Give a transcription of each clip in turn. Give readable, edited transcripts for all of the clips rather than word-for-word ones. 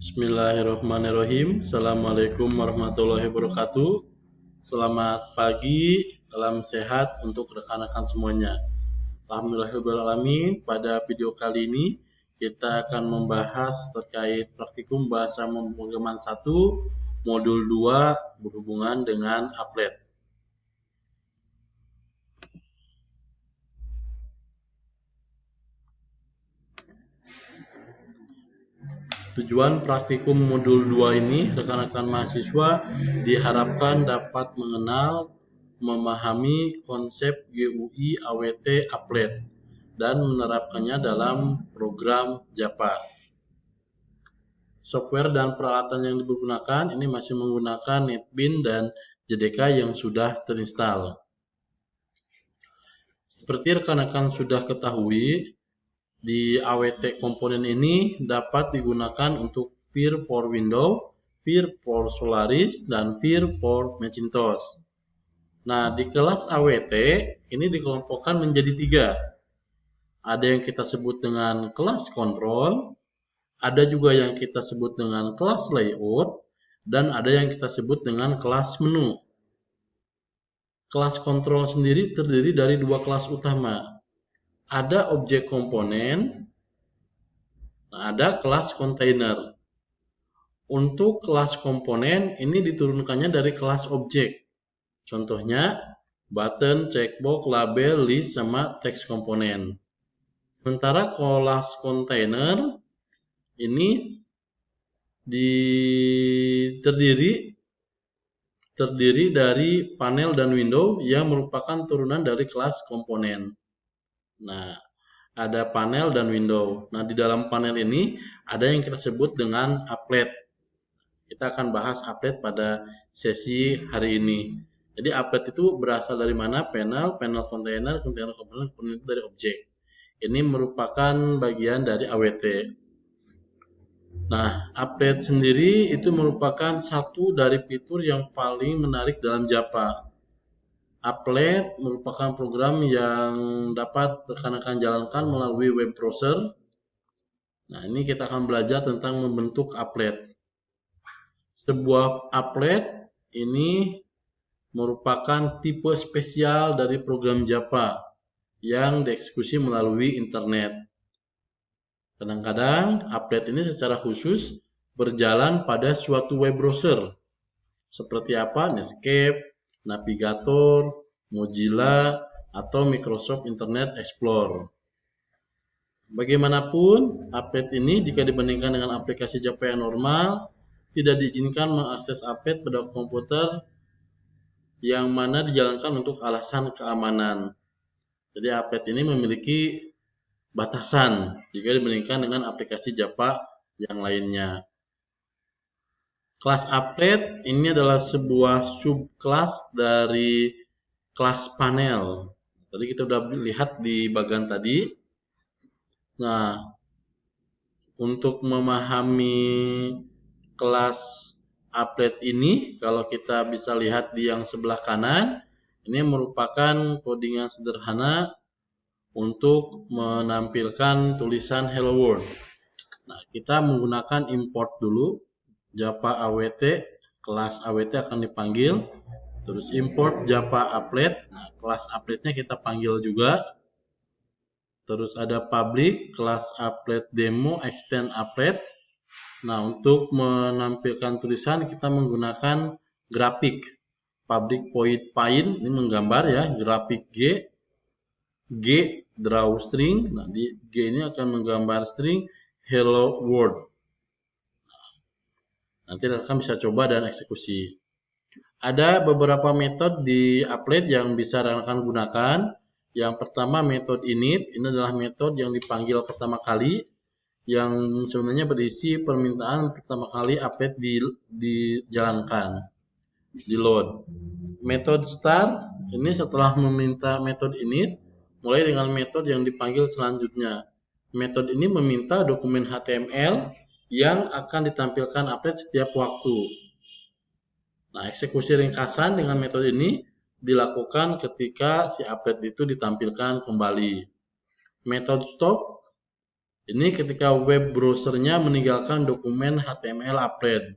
Bismillahirrahmanirrahim. Assalamualaikum warahmatullahi wabarakatuh. Selamat pagi, salam sehat untuk rekan-rekan semuanya. Alhamdulillahirrahmanirrahim. Pada video kali ini kita akan membahas terkait praktikum bahasa pemrograman 1 modul 2 berhubungan dengan applet. Tujuan praktikum modul 2 ini, rekan-rekan mahasiswa diharapkan dapat mengenal, memahami konsep GUI AWT applet dan menerapkannya dalam program Java. Software dan peralatan yang digunakan ini masih menggunakan NetBeans dan JDK yang sudah terinstall. Seperti rekan-rekan sudah ketahui, di AWT komponen ini dapat digunakan untuk Vir for Windows, Vir for Solaris, dan Vir for Macintosh. Nah, di kelas AWT ini dikelompokkan menjadi 3. Ada yang kita sebut dengan kelas kontrol, ada juga yang kita sebut dengan kelas layout, dan ada yang kita sebut dengan kelas menu. Kelas kontrol sendiri terdiri dari 2 kelas utama. Ada objek komponen, ada kelas kontainer. Untuk kelas komponen ini diturunkannya dari kelas objek. Contohnya button, checkbox, label, list, sama teks komponen. Sementara kelas kontainer ini terdiri dari panel dan window yang merupakan turunan dari kelas komponen. Nah, ada panel dan window. Nah, di dalam panel ini ada yang kita sebut dengan applet. Kita akan bahas applet pada sesi hari ini. Jadi applet itu berasal dari mana? Panel, panel kontainer, kontainer komponen, komponen dari objek. Ini merupakan bagian dari AWT. Nah, applet sendiri itu merupakan satu dari fitur yang paling menarik dalam Java. Applet merupakan program yang dapat rekan-rekan jalankan melalui web browser. Nah, ini kita akan belajar tentang membentuk applet. Sebuah applet ini merupakan tipe spesial dari program Java yang dieksekusi melalui internet. Kadang-kadang applet ini secara khusus berjalan pada suatu web browser. Seperti apa? Netscape, Navigator, Mozilla, atau Microsoft Internet Explorer. Bagaimanapun, applet ini jika dibandingkan dengan aplikasi Java yang normal, tidak diizinkan mengakses applet pada komputer yang mana dijalankan untuk alasan keamanan. Jadi applet ini memiliki batasan jika dibandingkan dengan aplikasi Java yang lainnya. Kelas applet ini adalah sebuah subkelas dari kelas panel. Tadi kita sudah lihat di bagian tadi. Nah, untuk memahami kelas applet ini, kalau kita bisa lihat di yang sebelah kanan, ini merupakan codingan sederhana untuk menampilkan tulisan Hello World. Nah, kita menggunakan import dulu. Java AWT, kelas AWT akan dipanggil, terus import Java applet. Nah, kelas appletnya kita panggil juga. Terus ada public, kelas applet demo, extend applet. Nah, untuk menampilkan tulisan kita menggunakan grafik. Public point paint, ini menggambar ya, grafik G draw string. Nah, di G ini akan menggambar string hello world. Nanti rekan bisa coba dan eksekusi. Ada beberapa metode di applet yang bisa rekan gunakan. Yang pertama metode init, ini adalah metode yang dipanggil pertama kali, yang sebenarnya berisi permintaan pertama kali applet dijalankan, di load. Metode start, ini setelah meminta metode init, mulai dengan metode yang dipanggil selanjutnya. Metode ini meminta dokumen HTML yang akan ditampilkan applet setiap waktu. Nah, eksekusi ringkasan dengan metode ini dilakukan ketika si applet itu ditampilkan kembali. Metode stop Ini ketika web browsernya meninggalkan dokumen HTML applet.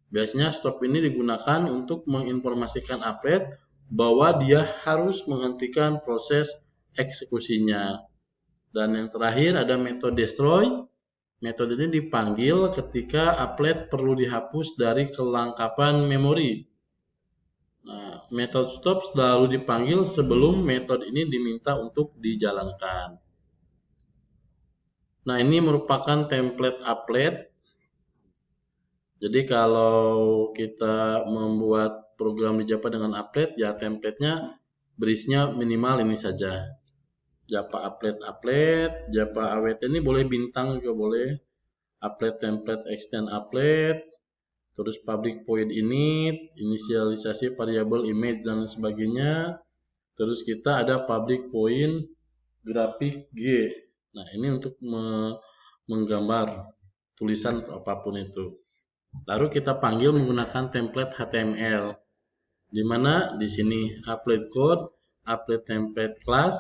Biasanya stop ini digunakan untuk menginformasikan applet bahwa dia harus menghentikan proses eksekusinya. Dan yang terakhir ada metode destroy. Metode ini dipanggil ketika applet perlu dihapus dari kelengkapan memori. Nah, metode stop selalu dipanggil sebelum metode ini diminta untuk dijalankan. Nah, ini merupakan template applet. Jadi kalau kita membuat program di Java dengan applet, ya template-nya berisinya minimal ini saja. Java applet, Java awt ini boleh bintang juga boleh. Applet template extend applet, terus public void init, inisialisasi variabel image dan sebagainya. Terus kita ada public void grafik G. Nah, ini untuk menggambar tulisan atau apapun itu. Lalu kita panggil menggunakan template HTML. Di mana di sini applet code, applet template class,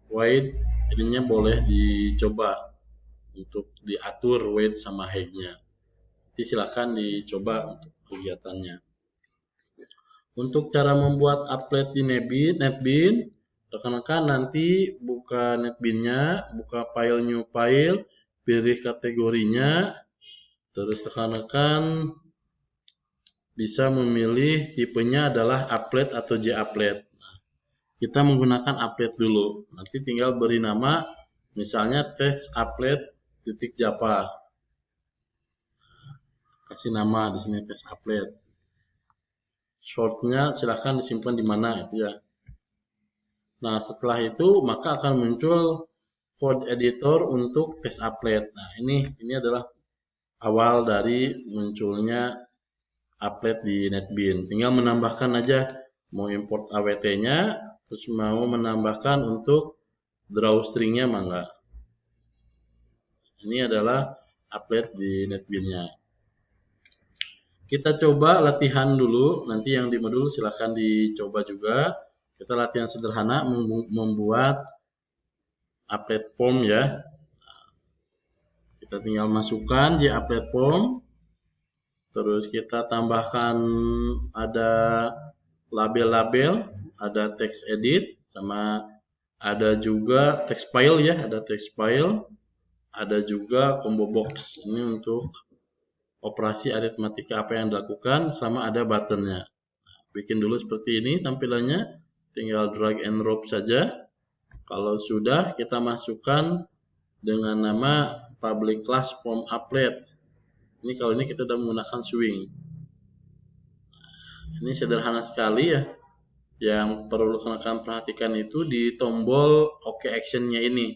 void ininya boleh dicoba untuk diatur weight sama height-nya. Jadi silakan dicoba untuk kegiatannya. Untuk cara membuat applet di NetBeans, rekan-rekan nanti buka NetBeans-nya, buka file new file, pilih kategorinya, terus rekan-rekan bisa memilih tipenya adalah applet atau JApplet. Nah, kita menggunakan applet dulu. Nanti tinggal beri nama, misalnya testapplet.java. Kasih nama di sini testapplet. Shortnya silahkan disimpan di mana itu ya. Nah, setelah itu maka akan muncul code editor untuk testapplet. Nah, ini adalah awal dari munculnya applet di NetBeans. Tinggal menambahkan aja mau import awt-nya, terus mau menambahkan untuk drawstring-nya mangga. Ini adalah applet di NetBeans-nya. Kita coba latihan dulu, nanti yang di modul silahkan dicoba juga. Kita latihan sederhana membuat applet form ya. Kita tinggal masukkan JApplet form. Terus kita tambahkan ada label-label, ada text edit, sama ada juga text file ya, ada text file, ada juga combo box. Ini untuk operasi aritmatika apa yang dilakukan, sama ada buttonnya. Nah, bikin dulu seperti ini tampilannya, tinggal drag and drop saja. Kalau sudah, kita masukkan dengan nama public class form applet. Ini kalau ini kita sudah menggunakan swing. Ini sederhana sekali ya. Yang perlu rekan-rekan perhatikan itu di tombol OK Action-nya ini.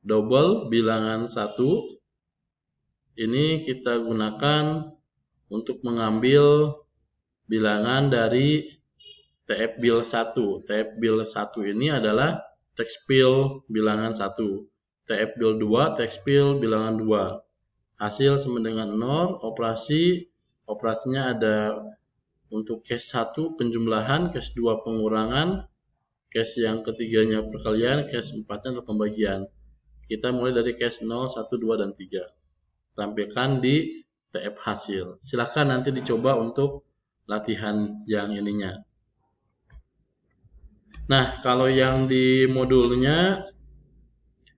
Double bilangan 1. Ini kita gunakan untuk mengambil bilangan dari tfbuild 1. Tfbuild 1 ini adalah text field bilangan 1. tfbuild 2 text field bilangan 2. Hasil sama dengan 0, operasinya ada untuk case 1 penjumlahan, case 2 pengurangan, case yang ketiganya perkalian, case 4-nya adalah pembagian. Kita mulai dari case 0, 1, 2, dan 3. Tampilkan di TF hasil. Silahkan nanti dicoba untuk latihan yang ininya. Nah, kalau yang di modulnya,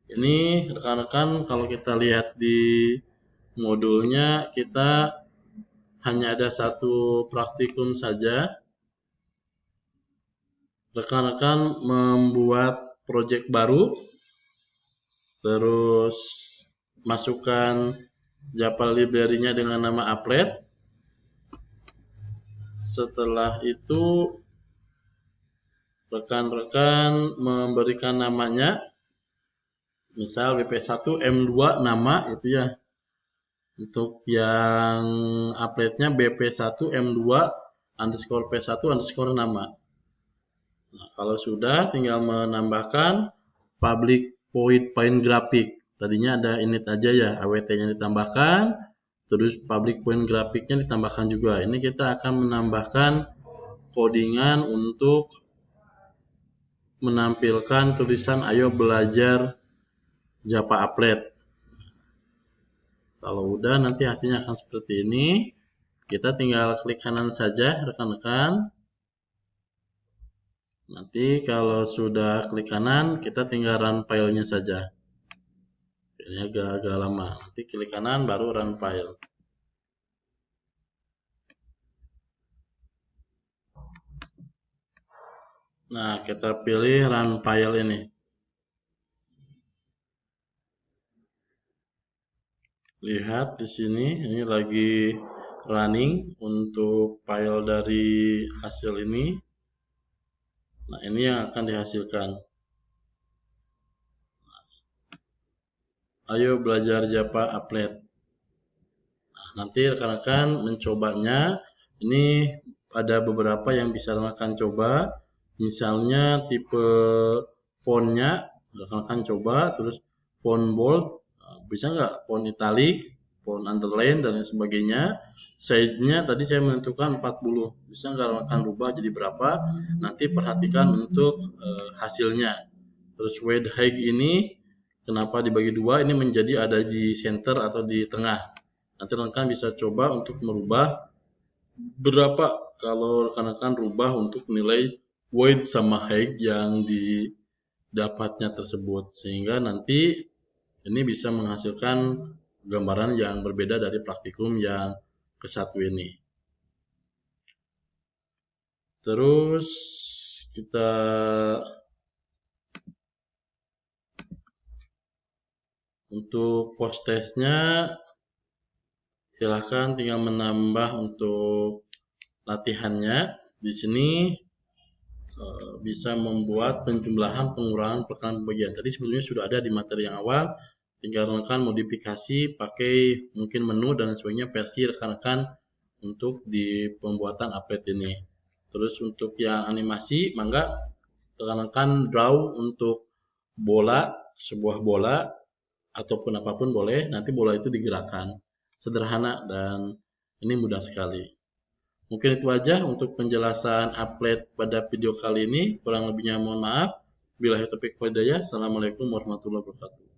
ini rekan-rekan kalau kita lihat di modulnya kita hanya ada satu praktikum saja. Rekan-rekan membuat project baru, terus masukkan Java library-nya dengan nama applet. Setelah itu rekan-rekan memberikan namanya, misal BP1 M2 nama itu ya. Untuk yang appletnya BP1 M2 underscore P1 underscore nama. Nah, kalau sudah tinggal menambahkan public void point graphic. Tadinya ada init aja ya, awt-nya ditambahkan, terus public point graphicnya ditambahkan juga. Ini kita akan menambahkan codingan untuk menampilkan tulisan ayo belajar Java applet. Kalau udah nanti hasilnya akan seperti ini. Kita tinggal klik kanan saja rekan-rekan. Nanti kalau sudah klik kanan, kita tinggal run filenya saja. Ini agak lama. Nanti klik kanan baru run file. Nah, kita pilih run file ini. Lihat di sini, ini lagi running untuk file dari hasil ini. Nah, ini yang akan dihasilkan. Ayo belajar Java applet. Nah, nanti rekan-rekan mencobanya. Ini ada beberapa yang bisa rekan-rekan coba. Misalnya tipe fontnya, rekan-rekan coba. Terus font bold, bisa nggak font italic, font underline, dan lain sebagainya. Size-nya tadi saya menentukan 40. Bisa nggak rekan rubah jadi berapa? Nanti perhatikan untuk hasilnya. Terus width height ini kenapa dibagi dua? Ini menjadi ada di center atau di tengah. Nanti rekan bisa coba untuk merubah berapa kalau rekan-rekan rubah untuk nilai width sama height yang didapatnya tersebut. Sehingga nanti ini bisa menghasilkan gambaran yang berbeda dari praktikum yang ke-1 ini. Terus kita untuk post testnya silahkan tinggal menambah untuk latihannya. Di sini bisa membuat penjumlahan pengurangan perkanan bagian. Tadi sebetulnya sudah ada di materi yang awal. Tinggal rekan modifikasi pakai mungkin menu dan sebagainya versi rekan-rekan untuk di pembuatan applet ini. Terus untuk yang animasi, mangga rekan-rekan draw untuk bola, sebuah bola ataupun apapun boleh. Nanti bola itu digerakkan. Sederhana dan ini mudah sekali. Mungkin itu aja untuk penjelasan applet pada video kali ini. Kurang lebihnya mohon maaf. Billahi taufiq wal hidayah. Assalamualaikum warahmatullahi wabarakatuh.